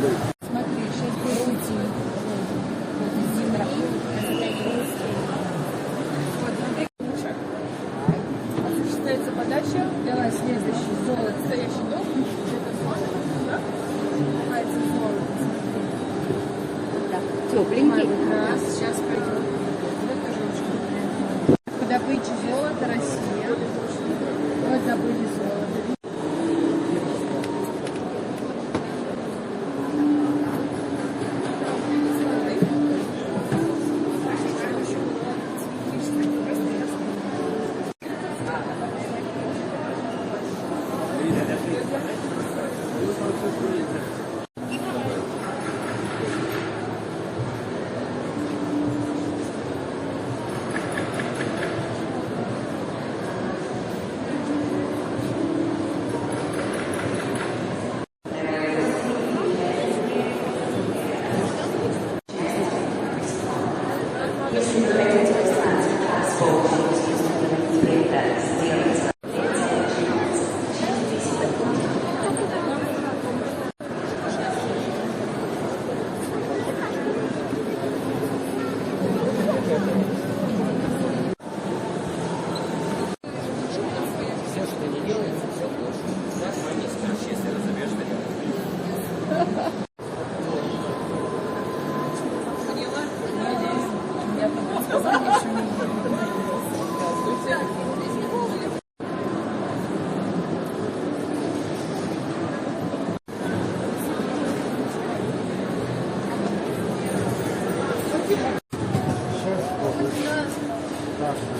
Смотри, сейчас беру Зимра. Вот, смотри, куча. Осуществляется подача. Давай следующий. Золото. Настоящий дом. Это золото, да? Называется золото. Тепленький. Раз, сейчас пойдем. Добыча золота, Россия. Вот добыли золото.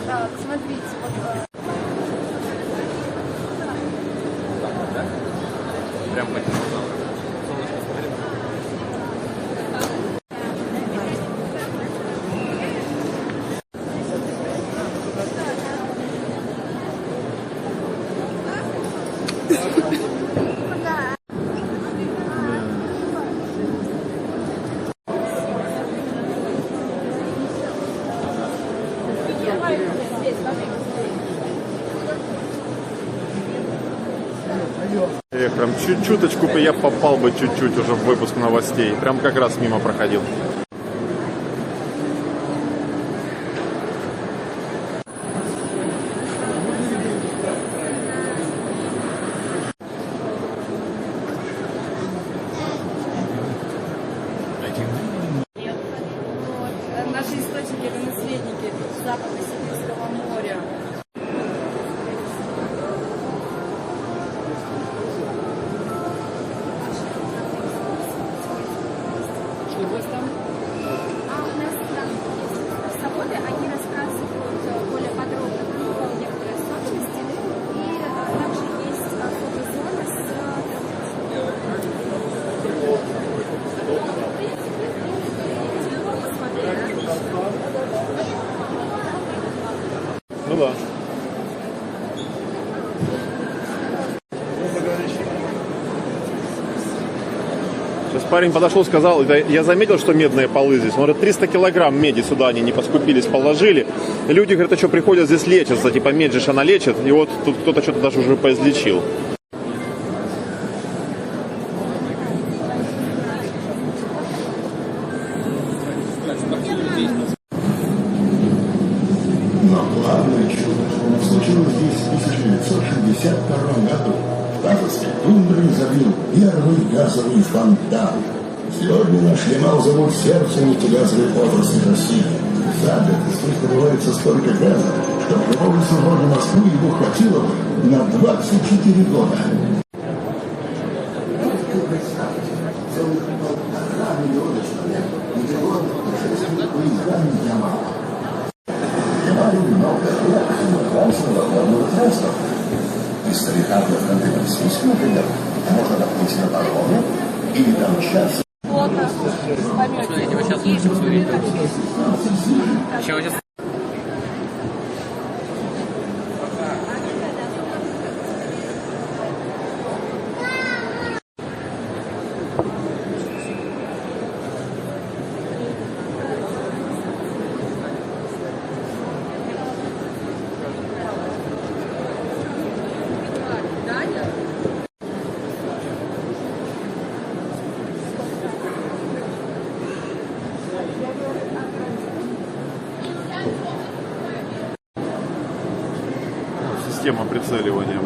Так, смотрите, вот. Прям по динозавру. Солнышко смотрит. Прям чуть-чуточку я попал бы чуть-чуть уже в выпуск новостей. Прям как раз мимо проходил. Наши источники — это наследники Западно-Сибирского моря. Что у вас там? У нас там есть заводы, они рассказывают более подробно про некоторые особенности. И также есть фотозона с Ну да. Сейчас парень подошел, сказал, я заметил, что медные полы здесь. Он говорит, 300 килограмм меди сюда они не поскупились, положили. Люди, говорят, что приходят здесь лечатся, типа медь же она лечит. И вот тут кто-то что-то даже уже поизлечил. Но главное чудо случилось здесь в 1962 году. В Тазовской тундре забил первый газовый фонтан. Сегодня наш Ямал зовут сердцем нефтегазовой отрасли России. За год здесь добывается столько газа, что в любом сегодня Москвы его хватило бы на 24 года. Целых 1,5 миллиона человек ежегодно путешествуют поездами Ямала. Много лет красного водного транспорта. Из Старикарда в Ханты-Мансийск, например, можно доплыть на пароме или домчаться. Смотрите, вы сейчас можете посмотреть. Еще один. система прицеливания.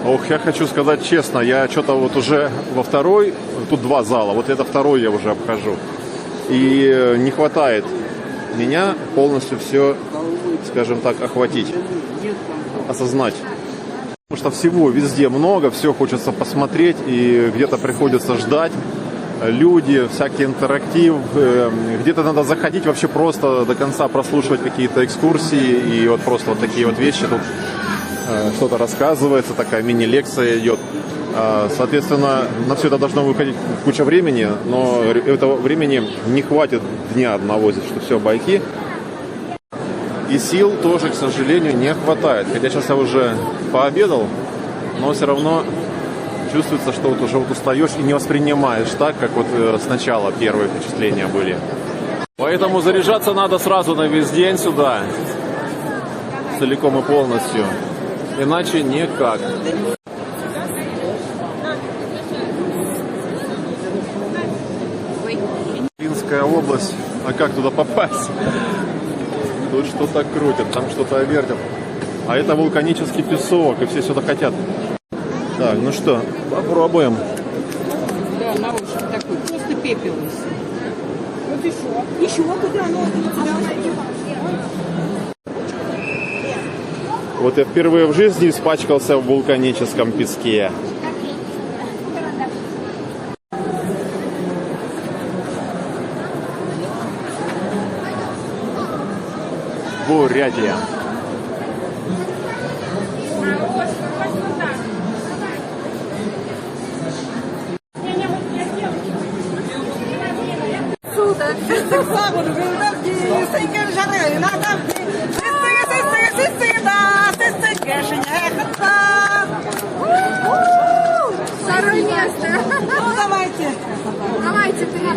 Ох, я хочу сказать честно, я что-то вот уже во второй, тут два зала, вот это второй я уже обхожу. И не хватает меня полностью все, скажем так, охватить, осознать. Потому что всего везде много, все хочется посмотреть, и где-то приходится ждать. Люди, всякий интерактив, где-то надо заходить вообще просто до конца прослушивать какие-то экскурсии, и вот просто вот такие вот вещи тут. Что-то рассказывается, такая мини-лекция идет. Соответственно, на все это должно выходить куча времени, но этого времени не хватит дня одного здесь, что все байки. И сил тоже, к сожалению, не хватает. Хотя сейчас я уже пообедал, но все равно чувствуется, что вот уже вот устаешь и не воспринимаешь так, как вот сначала первые впечатления были. Поэтому заряжаться надо сразу на весь день сюда, целиком и полностью. Иначе никак. Минская область. А как туда попасть? Тут что-то крутят, там что-то вертят. А это вулканический песок, и все сюда хотят. Так, ну что, попробуем. Да, наушник такой, просто пепел. Вот еще. Еще куда оно? Вот я впервые в жизни испачкался в вулканическом песке. Бурятия. Второе место. Ну, давайте. Давайте, третье.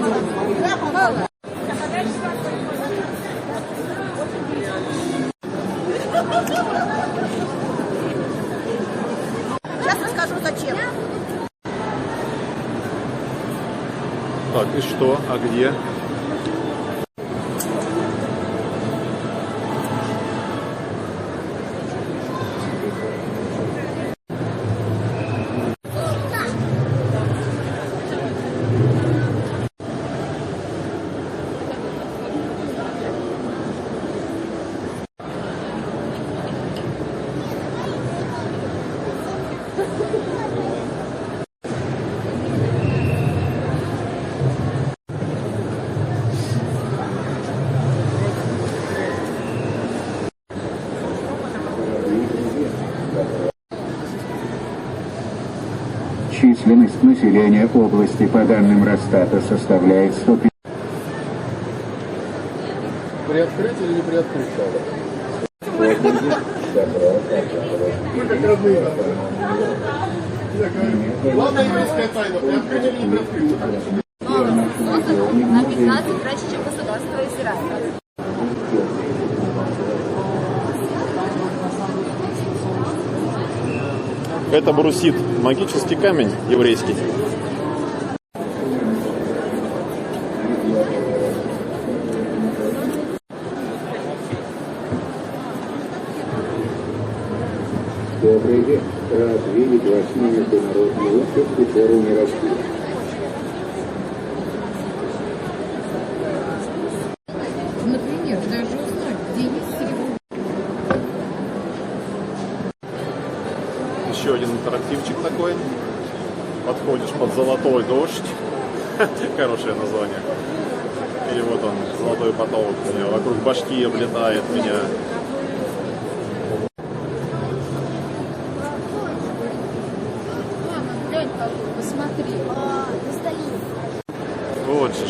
Сейчас расскажу, зачем. Так, и что? А где? Численность населения области по данным Росстата составляет 150. Приоткрыть или не приоткрыть? Главная еврейская тайна. Приоткрыть или не приоткрыть? На 15 раньше, чем государство Израиля. Это брусит, магический камень еврейский. Добрый день. Рад видеть вас на международной выставке форуме России. Например, даже узнать, где есть серебро. Еще один интерактивчик такой. Подходишь под золотой дождь. Хорошее название. Или вот он, золотой поток. Вокруг башки облетает меня. Посмотри. Вот же ж.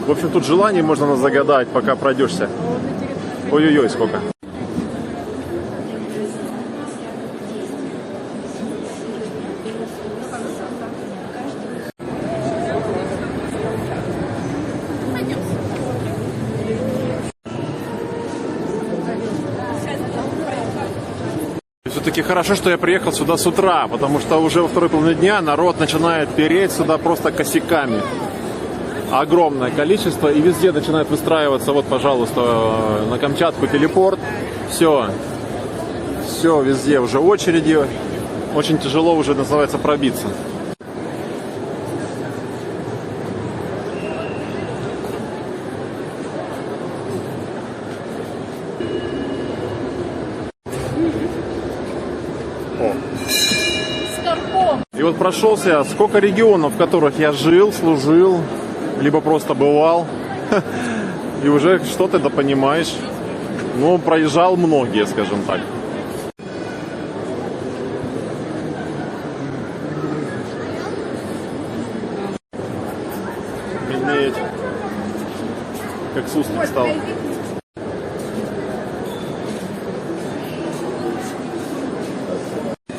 В общем, тут желаний можно загадать, пока пройдешься. Ой-ой-ой, сколько. все-таки хорошо, что я приехал сюда с утра, потому что уже во второй половине дня народ начинает переть сюда просто косяками. Огромное количество, и везде начинает выстраиваться, вот, пожалуйста, на Камчатку телепорт. Все, везде уже очереди. Очень тяжело уже, называется, пробиться. И вот прошелся, сколько регионов, в которых я жил, служил, либо просто бывал. И уже что-то да понимаешь. Ну, проезжал многие, скажем так. Медведь. Как суслик стал.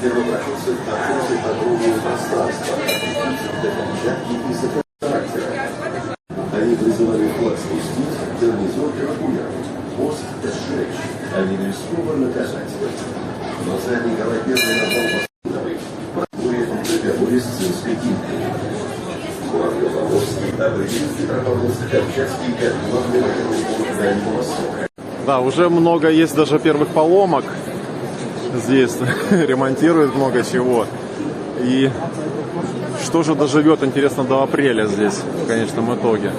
Первопроходцы открыли огромное пространство до Камчатки из-за характера. Они призывали флаг спустить, гарнизон эвакуировать, пост сжечь, а Невельского наказать. Но царь Николай I назвал Посудовой в договоре с Цинской империей. Муравьев-Воловский определил Петропавловск-Камчатский как главный военный порт Дальнего Востока. Да, уже много есть даже первых поломок. Здесь ремонтируют много чего. И что же доживет, интересно, до апреля здесь, в конечном итоге.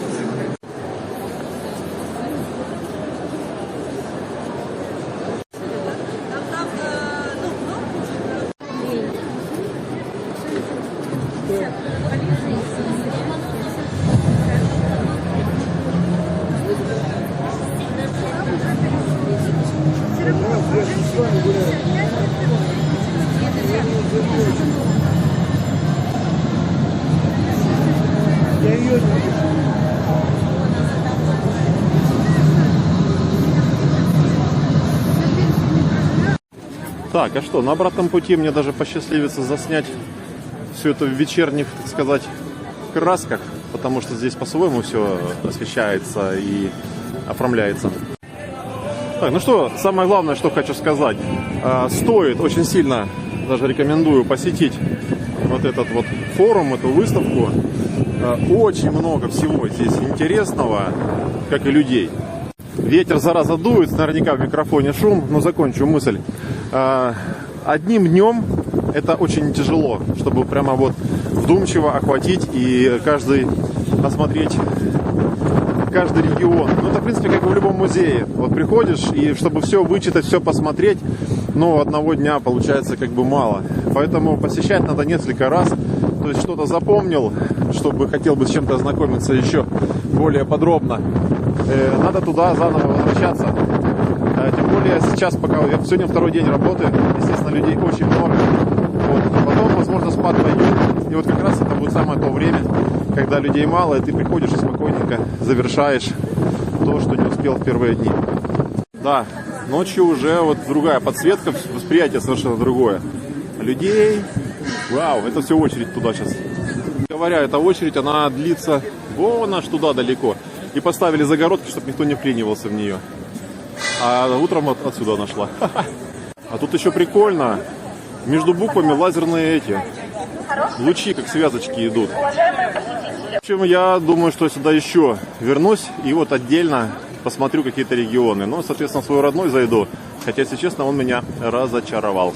Так, а что, на обратном пути мне даже посчастливится заснять все это в вечерних, так сказать, красках, потому что здесь по-своему все освещается и оформляется. Так, ну что, самое главное, что хочу сказать. Стоит, очень сильно даже рекомендую посетить вот этот вот форум, эту выставку. Очень много всего здесь интересного, как и людей. Ветер, зараза, дует, наверняка в микрофоне шум, но закончу мысль. Одним днем это очень тяжело, чтобы прямо вот вдумчиво охватить и каждый осмотреть, каждый регион. Ну, это, в принципе, как и в любом музее. Вот приходишь, и чтобы все вычитать, все посмотреть, но одного дня получается как бы мало. Поэтому посещать надо несколько раз. То есть что-то запомнил, чтобы хотел бы с чем-то ознакомиться еще более подробно. Надо туда заново возвращаться. Тем более сейчас, пока я сегодня второй день работаю, естественно, людей очень много. Вот. Потом, возможно, спад пойдет. И вот как раз это будет самое то время, когда людей мало, и ты приходишь и спокойненько завершаешь то, что не успел в первые дни. Да, ночью уже вот другая подсветка, восприятие совершенно другое. Людей, вау, это все очередь туда сейчас. Говоря, эта очередь, она длится вон аж туда далеко. И поставили загородки, чтобы никто не вклинивался в нее. А утром отсюда нашла. А тут еще прикольно. Между буквами лазерные эти лучи, как связочки идут. В общем, я думаю, что сюда еще вернусь и вот отдельно посмотрю какие-то регионы. Ну, соответственно, свой родной зайду. Хотя, если честно, он меня разочаровал.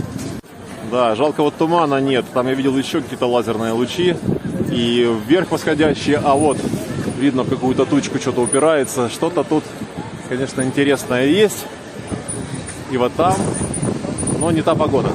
Да, жалко, вот тумана нет. Там я видел еще какие-то лазерные лучи. И вверх восходящие, а вот видно, в какую-то тучку что-то упирается. Что-то тут, конечно, интересное есть. И вот там, но не та погода.